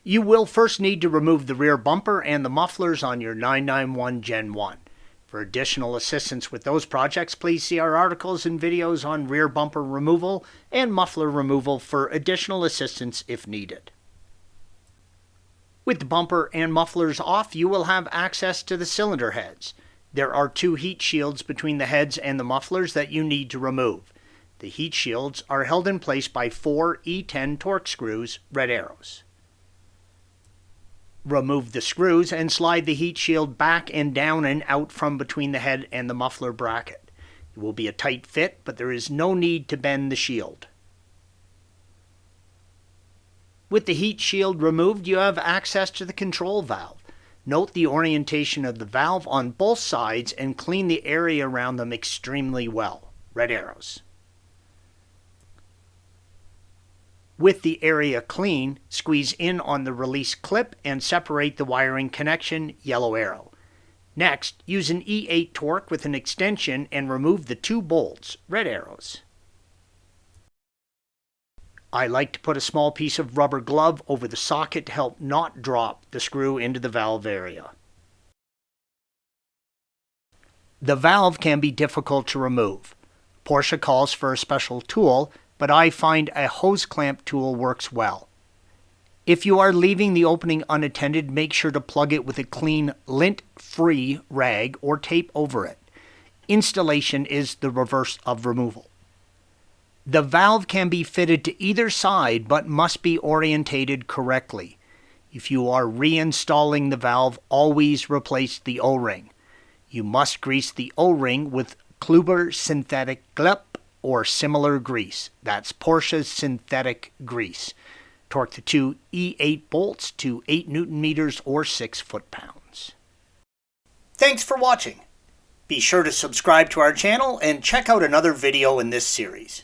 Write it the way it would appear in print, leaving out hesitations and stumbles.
You will first need to remove the rear bumper and the mufflers on your 991 Gen 1. For additional assistance with those projects, please see our articles and videos on rear bumper removal and muffler removal for additional assistance if needed. With the bumper and mufflers off, you will have access to the cylinder heads. There are 2 heat shields between the heads and the mufflers that you need to remove. The heat shields are held in place by 4 E10 torque screws, red arrows. Remove the screws and slide the heat shield back and down and out from between the head and the muffler bracket. It will be a tight fit, but there is no need to bend the shield. With the heat shield removed, you have access to the control valve. Note the orientation of the valve on both sides and clean the area around them extremely well. Red arrows. With the area clean, squeeze in on the release clip and separate the wiring connection, yellow arrow. Next, use an E8 torque with an extension and remove the 2 bolts, red arrows. I like to put a small piece of rubber glove over the socket to help not drop the screw into the valve area. The valve can be difficult to remove. Porsche calls for a special tool, but I find a hose clamp tool works well. If you are leaving the opening unattended, make sure to plug it with a clean, lint-free rag or tape over it. Installation is the reverse of removal. The valve can be fitted to either side but must be orientated correctly. If you are reinstalling the valve, always replace the O-ring. You must grease the O-ring with Kluber synthetic glep or similar grease. That's Porsche's synthetic grease. Torque the 2 E8 bolts to 8 Newton meters or 6 foot-pounds. Thanks for watching. Be sure to subscribe to our channel and check out another video in this series.